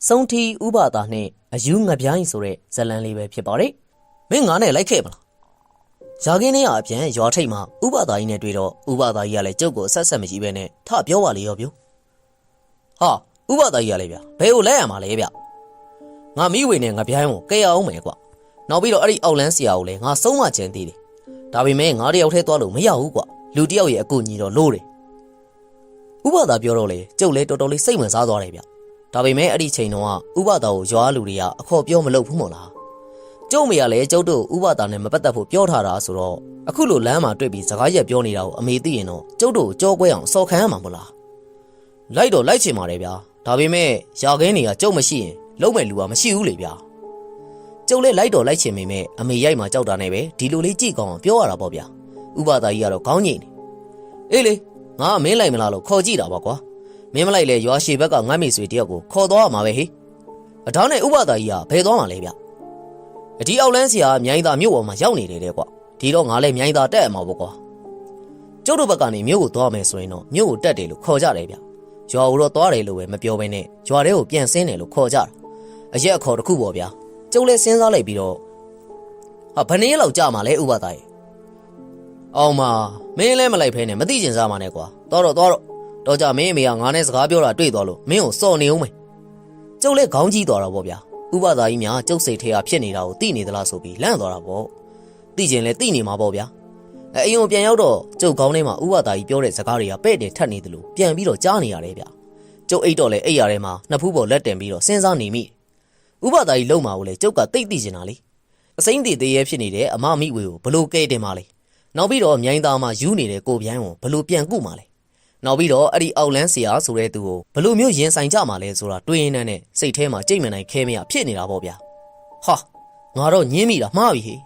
ဆုံးထီဥပဒါနဲ့အယူငပြိုင်းဆိုတဲ့ဇလန်လေးပဲဖြစ်ပါတယ်မင်းငါနဲ့လိုက်ခဲ့မလားရာခင်းထဲအပြန်ရွာထိပ်မှာဥပဒါကြီးနဲ့တွေ့တော့ဥပဒါကြီးကလည်းကျုပ်ကိုဆက်ဆက်မရှိပဲနဲ့ထပြောပါလေရောဗျာဟာဥပဒါကြီးကလည်းဗျာဘယ်ကိုလဲရမှာလဲဗျငါမိဝေနဲ့ငပြိုင်းကိုကဲရအောင်မယ်ကွာနောက်ပြီးတော့အဲ့ဒီအောက်လန်းဆရာကိုလည်းငါဆုံးမချင်သေးတယ်ဒါပေမဲ့ငါတယောက်ထဲသွားလို့မရဘူးကွာလူတယောက်ရဲ့အကူညီတော့လို့တယ်ဥပဒါပြောတော့လေကျုပ်လည်းတော်တော်လေးစိတ်ဝင်စားသွားတယ်ဗျဒါပေမဲ့အဲ့ဒီချိန်တုန်းကဥပဒါကိုရွာလူတွေကအခေါ်ပြောမလုပ်ဘူးမို့လားကျုပ်မေကလည်းကျုပ်တို့ဥပဒါနဲ့မပတ်သက်ဖို့ပြောထားတာဆိုတော့အခုလိုလမ်းမှာတွေ့ပြီးစကားရက်ပြောနေတာကိုအမေသိရင်တော့ကျုပ်တို့ကြောကွဲအောင်စော်ခံရမှာမို့လားလိုက်တော့လိုက်ချင်ပါတယ်ဗျာဒါပေမဲ့ရာခင်းတွေကကျုပ်မရှိရင်လုံးမဲ့လူကမရှိဘူးလေဗျာကျုပ်လည်းလိုက်တော့လိုက်ချင်ပေမဲ့အမေရိုက်မှာကြောက်တာနဲ့ပဲဒီလိုလေးကြည့်ကောင်းအောင်ပြောရတာပေါ့ဗျာဥပဒါကြီးကတော့ခေါင်းညိတ်နေအေးလေငါမင်းလိုက်မလားလို့ခေါ်ကြည့်တာပါကွာမင်းမလိုက်လေရွာရှည်ဘက်ကငတ်မိဆွေတယောက်ကိုခေါ်သွားရမှာပဲဟေးအထောင်းနဲ့ဥပဒါကြီးကဘယ်သွားမှာလဲဗျအဒီအောက်လန်းဆရာမြိုင်းသားမြို့ပေါ်မှာရောက်နေတယ်တဲ့ကွာဒီတော့ငါလည်းမြိုင်းသားတက်ရမှာပေါ့ကွာကျုပ်တို့ဘက်ကနေမြို့ကိုသွားမယ်ဆိုရင်တော့မြို့ကိုတက်တယ်လို့ခေါ်ကြတယ်ဗျရွာကိုတော့သွားတယ်လို့ပဲမပြောဘဲနဲ့ရွာထဲကိုပြန်ဆင်းတယ်လို့ခေါ်ကြတာအရက်အခေါ်တစ်ခုပေါ့ဗျာကျုပ်လည်းစဉ်းစားလိုက်ပြီးတော့ဟာဘယ်နည်းလောက်ကြာမှာလဲဥပဒါကြီးအောင်မမင်းလည်းမလိုက်ဖဲနဲ့မသိကျင်စားမှာနဲ့ကွာတော့ကြမင်းအမေကငါနဲ့စကားပြောတာတွေ့သွားလို့မင်းကိုစော်နေဦးမယ်ကျုပ်လည်းခေါင်းကြီးသွားတာပေါ့ဗျာဥပဒါကြီးများကျုပ်စိတ်ထဲကဖြစ်နေတာကိုသိနေသလားဆိုပြီးလန့်သွားတာပေါ့သိကျင်လဲသိနေမှာပေါ့ဗျာအိမ်ကိုပြန်ရောက်တော့ကျုပ်ခေါင်းထဲမှာဥပဒါကြီးပြောတဲ့စကားတွေကပဲ့တင်ထက်နေတယ်လို့ပြန်ပြီးတော့ကြားနေရတယ်ဗျာကျုပ်အိတ်တော့လဲအိတ်ရထဲမှာနှစ်ဖူးပေါ်လက်တင်ပြီးတော့စဉ်းစားနေမိဥပဒါကြီးလုံမှာကိုလေကျုပ်ကသိကျင်တာလေအစိမ့်တည်သေးရဲဖြစ်နေတဲ့အမမိဝေကိုဘလို့ကဲတင်ပါလေနောက်ပြီးတော့မြိုင်းသားမှာယူနေတဲ့ကိုပြိုင်းကိုဘလို့ပြန်ကုမှာလဲနောက်ပြီးတော့အဲ့ဒီအောက်လန်းဆရာဆိုတဲ့သူကိုဘလို့မျိုးရင်ဆိုင်ကြမှာလဲဆိုတာတွေးရင်းနဲ့စိတ်ထဲမှာကြိတ်မနိုင်ခဲမရဖြစ်နေတာပေါ့ဗျာဟာငါတော့ညင်းမိတာမှားပြီဟေး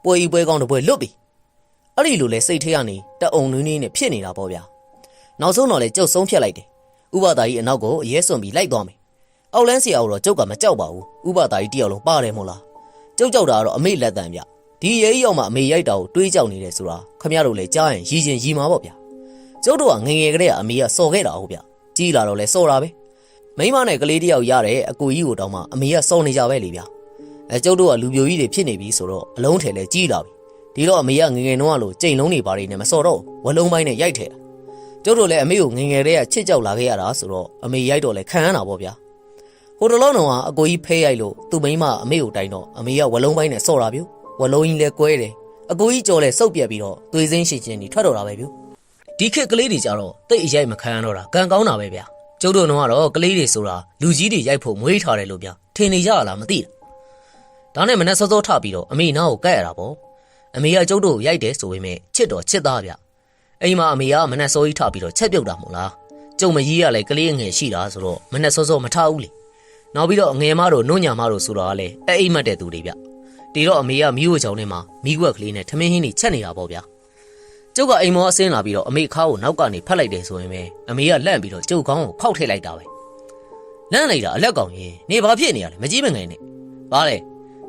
ပွဲဤပွဲကောင်းတပွဲလွတ်ပြီအဲ့ဒီလိုလဲစိတ်ထဲကနေတအုံနွေးနွေးနဲ့ဖြစ်နေတာပေါ့ဗျာနောက်ဆုံးတော့လဲကျုပ်ဆုံးဖြတ်လိုက်တယ်ဥပဒါကြီးအနောက်ကိုအရဲစွန်ပြီးလိုက်သွားမယ်အောက်လန်းဆရာကိုတော့ကျုပ်ကမကြောက်ပါဘူးဥပဒါကြီးတယောက်လုံးပါတယ်မို့လားကျုပ်ကြောက်တာကတော့အမေလက်တန်ဗျဒီရဲကြီးရောက်မှအမေရိုက်တာကိုတွေးကြောက်နေတယ်ဆိုတာခမရတို့လည်းကြားရင်ရီချင်းရီမှာပေါ့ဗျာကျုပ်တို့ကငငယ်ကလေးကအမေကစော်ခဲ့တာဟုတ်ဗျကြီးလာတော့လဲစော်တာပဲမိမနဲ့ကလေးတယောက်ရတဲ့အကူကြီးကိုတောင်းမှအမေကစော်နေကြပဲလေဗျကျုပ်တို့ကလူပြိုကြီးတွေဖြစ်နေပြီဆိုတော့အလုံးထဲလဲကြီးလာပြီဒီတော့အမေကငငယ်နှုံးကလို့ကြိမ်လုံးနေပါနေနဲ့မစော်တော့ဝလုံးပိုင်းနဲ့ရိုက်ထဲတာကျုပ်တို့လည်းအမေကိုငငယ်တည်းကချစ်ကြောက်လာခဲ့ရတာဆိုတော့အမေရိုက်တော့လဲခံရတာပေါ့ဗျာဟိုတလုံးတော့အကိုကြီးဖဲရိုက်လို့သူ့မိမအမေကိုတိုင်တော့အမေကဝလုံးပိုင်းနဲ့စော်တာဗျဝလုံးကြီးလဲကွဲတယ်အကိုကြီးကြော်လဲစုပ်ပြက်ပြီးတော့သွေးစင်းရှိချင်းကြီးထွက်တော့တာပဲဗျဒီခေတ်ကလေးတွေကြတော့တိတ်အရိုက်မခံရတော့တာကံကောင်းတာပဲဗျကျုပ်တို့ကတော့ကလေးတွေဆိုတာလူကြီးတွေရိုက်ဖို့မွေးထားတယ်လို့ဗျထင်နေကြလားမသိတာဒါနဲ့မနဲ့စောစောထပြီးတော့အမေနားကိုကတ်ရတာပေါ့အမေကကျုပ်တို့ရိုက်တယ်ဆိုပေမဲ့ချစ်တော်ချစ်သားဗျအိမ်မှာအမေကမနဲ့စောကြီးထပြီးတော့ချက်ပြုတ်တာမို့လားကျုံမကြီးကလည်းကလေးငယ်ရှိတာဆိုတော့မနဲ့စောစောမထဘူးလေနောက်ပြီးတော့ငယ်မတို့နှုံညာမတို့ဆိုတာကလည်းအိမ်မက်တဲ့သူတွေဗျဒီတော့အမေကမိဝချောင်းထဲမှာမိကွက်ကလေးနဲ့ထမင်းဟင်းတွေချက်နေတာပေါ့ဗျာကျုပ်ကအိမ်မောအဆင်းလာပြီးတော့အမေခါကိုနောက်ကနေဖက်လိုက်တယ်ဆိုရင်ပဲအမေကလန့်ပြီးတော့ကျုပ်ခေါင်းကိုဖောက်ထည့်လိုက်တာပဲလန့်လိုက်တာအလက်ကောင်ရင်နေဘာဖြစ်နေရလဲမကြည့်မငယ်နဲ့ဘာလဲ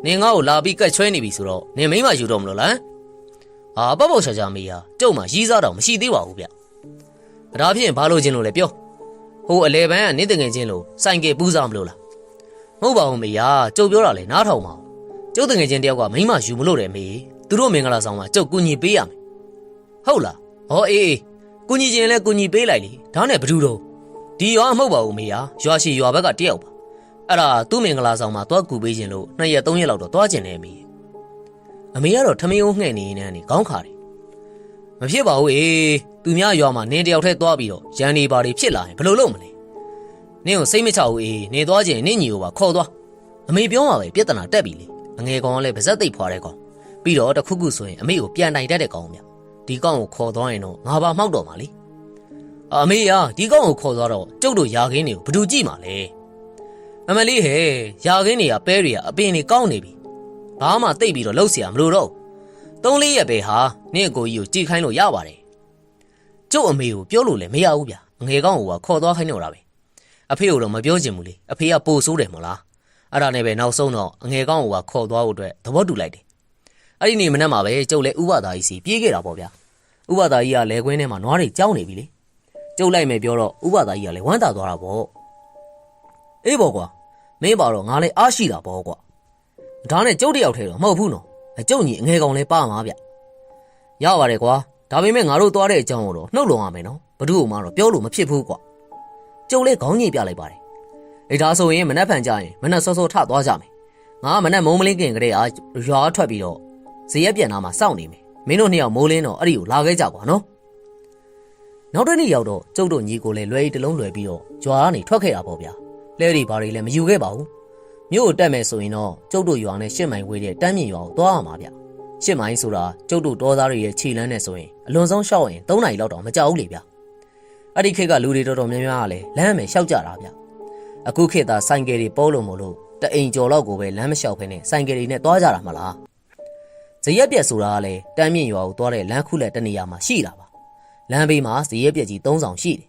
နေငါ့ကိုလာပြီးကတ်ချွဲနေပြီဆိုတော့နေမိမယူတော့မလို့လားဟာပေါ့ပေါ့ရှာရှာမေးဟာကျုပ်မှရီးစားတော့မရှိသေးပါဘူးဗျဒါဖြင့်ဘာလို့ချင်းလို့လဲပြောဟိုအလဲပန်းကနေတငယ်ချင်းလို့စိုင်ကပူးစားမလို့လားမဟုတ်ပါဘူးမေယာကျုပ်ပြောတာလေနားထောင်ပါကျုပ်တငယ်ချင်းတယောက်ကမိမယူမလို့တယ်မေသူတို့မင်္ဂလာဆောင်မှာကျုပ်ကူညီပေးရမယ်ဟုတ်လားဟောအေးကူညီခြင်းလဲကူညီပေးလိုက်လေဒါနဲ့ဘဒူတော့ဒီရွာမဟုတ်ပါဘူးမေယာရွာရှိရွာဘက်ကတယောက်ပါအဲ့ဒါသူ့မင်္ဂလာဆောင်မှာသွားကူပေးခြင်းလို့2ရက်3ရက်လောက်တော့သွားခြင်းနေမေအမေကတော့ထမင်းအိုးငှဲ့နေနေခေါင်းခါတယ်မဖြစ်ပါဘူးအေးသူများရွာမှာနင်းတယောက်ထဲသွားပြီးတော့ရန်နေပါတွေဖြစ်လာရင်ဘယ်လိုလုပ်မလဲနင်းကိုစိတ်မချဘူးအေးနေသွားခြင်းနင်းညီကိုပါခေါ်သွားအမေပြောမှာပဲပြဿနာတက်ပြီလေအငယ်ကောင်ကလည်းပါဇက်သိပ်ဖွာတဲ့ကောင်ပြီးတော့တခုခုဆိုရင်အမေကိုပြန်တိုင်တတ်တဲ့ကောင်ဗျဒီကောင်ကိုခေါ်သွားရင်တော့ငါပါမှောက်တော့မှာလေအမေကဒီကောင်ကိုခေါ်သွားတော့ကျုပ်တို့ယာခင်းတွေကိုဘယ်သူကြည့်မှာလဲအမလေးဟဲ့ယာခင်းတွေကပဲတွေကအပင်တွေကောင်းနေပြီဘာမှတိတ်ပြီးတော့လှုပ်เสียမလို့တော့3-4ရက်ပဲဟာနင့်အကိုကြီးကိုကြည်ခိုင်းလို့ရပါတယ်ကျုပ်အမေကိုပြောလို့လည်းမရဘူးဗျငယ်ကောင်ကခေါ်သွားခိုင်းတော့တာပဲအဖေကိုတော့မပြောချင်ဘူးလေအဖေကပို့ဆိုးတယ်မဟုတ်လားအဲ့ဒါနဲ့ပဲနောက်ဆုံးတော့အငယ်ကောင်ကခေါ်သွားဖို့အတွက်သဘောတူလိုက်တယ်အဲ့ဒီနေ့မနက်မှာပဲကျုပ်လည်းဥပဒါကြီးစီပြေးခဲ့တာပေါ့ဗျာဥပဒါကြီးကလဲခွင်းထဲမှာနွားတွေကြောင်းနေပြီလေကျုပ်လိုက်မယ်ပြောတော့ဥပဒါကြီးကလည်းဝမ်းသာသွားတာပေါ့အေးပေါ့ကွာ မင်းပါတော့ငါလည်းအားရှိတာပေါ့ကွာဒါနဲ့ကျုပ်တယောက်ထဲတော့မဟုတ်ဘူးနော်ကျုပ်ညီအငယ်ကောင်လည်းပါမှာဗျရပါတယ်ကွာဒါပေမဲ့ငါတို့သွားတဲ့အကြောင်းကိုတော့နှုတ်လုံရမယ်နော်ဘသူ့မှတော့ပြောလို့မဖြစ်ဘူးကွာကျုပ်လည်းခေါင်းညိပြလိုက်ပါတယ်အေးဒါဆိုရင်မနှက်ဖန်ကြရင်မနှက်စောစောထသွားကြမယ်ငါမနှက်မုံမလင်းခင်ကလေးအားရွာထွက်ပြီးတော့ဇေယျပြန်နာမှာစောင့်နေမယ်မင်းတို့နှစ်ယောက်မိုးလင်းတော့အဲ့ဒီကိုလာခဲ့ကြကွာနော်နောက်တစ်နေ့ရောက်တော့ကျုပ်တို့ညီကိုလည်းလွယ်တလုံးလွယ်ပြီးတော့ကြွားကနေထွက်ခဲ့တာပေါ့ဗျာလဲဒီဘာတွေလည်းမယူခဲ့ပါဘူးမြို့ကိုတက်မယ်ဆိုရင်တော့ကျုပ်တို့ရွာနဲ့8 မိုင်ဝေးတဲ့တန်းမြင့်ရွာကိုသွားရမှာဗျ8 မိုင်ဆိုတာကျုပ်တို့တောသားတွေရဲ့ခြေလမ်းနဲ့ဆိုရင်အလွန်ဆုံးရှောက်ရင်3 နာရီလောက်တော့မကြောက်ဘူးလေဗျအဲ့ဒီခေတ်ကလူတွေတော်တော်များများကလည်းလမ်းမယ်ရှောက်ကြတာဗျအခုခေတ်သားဆိုင်ကယ်တွေပေါ်လို့မလို့တအိမ်ကျော်လောက်ကိုပဲလမ်းမလျှောက်ဖ ೇನೆ ဆိုင်ကယ်တွေနဲ့သွားကြတာမလားဇရက်ပြက်ဆိုတာကလည်းတန်းမြင့်ရွာကိုသွားတဲ့လမ်းခုလက်တနေရာမှာရှိတာပါလမ်းဘေးမှာဇရက်ပြက်ကြီး3 ဆောင်ရှိတယ်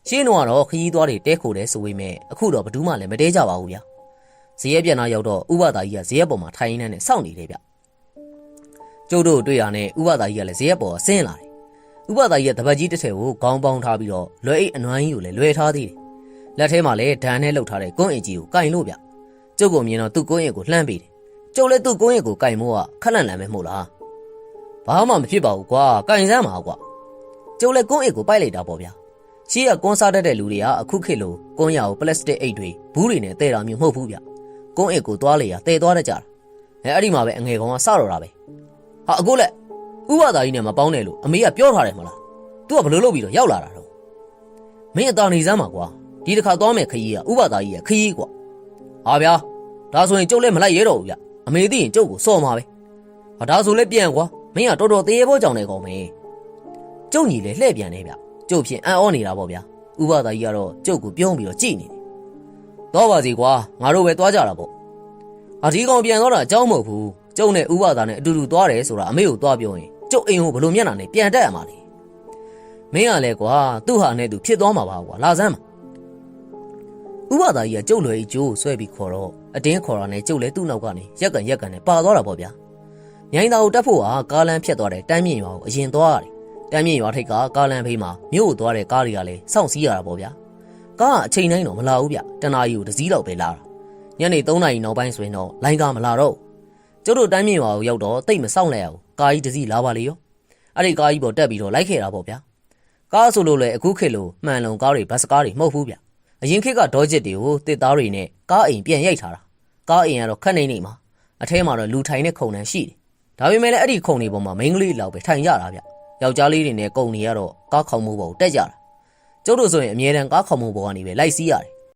ရှင်းတော့ခရီးသွားတွေတဲခိုတယ်ဆိုပေမဲ့အခုတော့ဘယ်သူမှလည်းမတဲကြပါဘူးဗျဇရက်ပြက်နာရောက်တော့ဥပဒါကြီးကဇရက်ပေါ်မှာထိုင်နေနဲ့စောင့်နေတယ်ဗျကျုပ်တို့တွေ့ရနဲ့ဥပဒါကြီးကလည်းဇရက်ပေါ်ဆင်းလာတယ်ဥပဒါကြီးကတပတ်ကြီးတစ်ထည်ကိုခေါင်းပေါင်းထားပြီးတော့လွယ်အိတ်အနွမ်းကြီးကိုလည်းလွယ်ထားသေးတယ်လက်ထဲမှာလည်းဒဏ်နဲ့လှုပ်ထားတဲ့ကွန်းအင်ကြီးကိုကင်လို့ဗျကျုပ်ကမြင်တော့သူ့ကွန်းအင်ကိုလှမ်းပေးတယ်ကျုပ်လည်းသူ့ကွန်းအင်ကိုကင်မို့ကခက်လန့်လန့်ပဲမို့လားဘာမှမဖြစ်ပါဘူးကွာကင်စမ်းပါကွာကျုပ်လည်းကွန်းအင်ကိုပိုက်လိုက်တာပေါ့ဗျာရှေ့ကကွန်းစားတတ်တဲ့လူတွေကအခုခေတ်လိုကွန်းရကိုပလတ်စတစ်အိတ်တွေဘူးတွေနဲ့တဲတာမျိုးမဟုတ်ဘူးဗျကွန်းအင်ကိုသွားလေရတဲသွားတတ်ကြတာအဲ့ဒီမှာပဲအငယ်ကောင်ကစတော့တာပဲဟာအခုလက်ဥပဒါကြီးနဲ့မပေါင်းနဲ့လို့အမေကပြောထားတယ်မလား तू ကဘလို့လုပ်ပြီးတော့ရောက်လာတာတော့မင်းအတာနေစမ်းပါကွာဒီတစ်ခါသွားမယ်ခရီးကဥပဒါကြီးရဲ့ခရီးကွာဟာဗျာဒါဆိုရင်ကျုပ်လည်းမလိုက်ရဲတော့ဘူးဗျအမေသိရင်ကျုပ်ကိုစော်မှာပဲဟာဒါဆိုလည်းပြန်ကွာမင်းကတော်တော်သေးရဲဘောကြောင်နေကောင်မင်းကျုပ်ညီလည်းလှည့်ပြန်နေဗျကျုပ်ဖြင့်အံ့ဩနေတာပေါ့ဗျာဥပဒါကြီးကတော့ကျုပ်ကိုပြုံးပြီးတော့ကြည်နေတယ်တော့ပါစီကွာငါတို့ပဲသွားကြတာပေါ့ဟာဒီကောင်ပြန်တော့တာအကြောင်းမဟုတ်ဘူးကျုပ်နဲ့ဥပဒါနဲ့အတူတူသွားတယ်ဆိုတာအမေကိုသွားပြောရင်ကျုပ်အိမ်ကိုဘလို့မျက်နှာနဲ့ပြန်တက်ရမှာလေမင်းကလည်းကွာသူ့ဟာနဲ့သူဖြစ်သွားမှာပါကွာလာစမ်းပါဥပဒါကြီးကကျုပ်လွယ်ကြီးကျိုးဆွဲပြီးခေါ်တော့အတင်းခေါ်တာနဲ့ကျုပ်လည်းသူ့နောက်ကနေရက်ကန်နဲ့ပါသွားတာပေါ့ဗျာမြိုင်သာကိုတက်ဖို့ဟာကားလမ်းဖြတ်သွားတဲ့တန်းမြင့်ရွာကိုအရင်သွားရတယ်တန်းမြင့်ရွာထိပ်ကကားလမ်းဘေးမှာမြို့ကိုသွားတဲ့ကားတွေကလည်းစောင့်စည်းရတာပေါ့ဗျာကားကအချိန်တိုင်းတော့မလာဘူးဗျတနာရီကိုတစ်စီးလောက်ပဲလာတာညနေ3 နာရီနောက်ပိုင်းဆိုရင်တော့လိုင်းကားမလာတော့ကျုပ်တို့တန်းမြင့်ရွာကိုရောက်တော့တိတ်မစောင့်လိုက်အောင်ကားကြီးတစ်စီးလာပါလေရောအဲ့ဒီကားကြီးပေါ်တက်ပြီးတော့လိုက်ခဲ့တာပေါ့ဗျာကားဆိုလို့လည်းအခုခေတ်လိုမှန်လုံကားတွေဘတ်စကားတွေမဟုတ်ဘူးဗျအရင်ခေတ်ကဒေါ်ဂျစ်တွေကိုတစ်သားတွေနဲ့ကားအိမ်ပြန်ရိုက်ထားတာကားအိမ်ကတော့ခက်နေမှာအထဲမှာတော့လူထိုင်တဲ့ခုံတန်းရှိတယ်ဒါပေမဲ့လည်းအဲ့ဒီခုံတွေပေါ်မှာမိန်းကလေးလောက်ပဲထိုင်ကြတာဗျယောက်ျားလေးတွေနဲ့ကုံတွေကတော့ကားခေါင်မိုးပေါ်တက်ကြတာကျုပ်တို့ဆိုရင်အမြဲတမ်းကားခေါင်မိုးပေါ်ကနေပဲလိုက်စီးရတယ်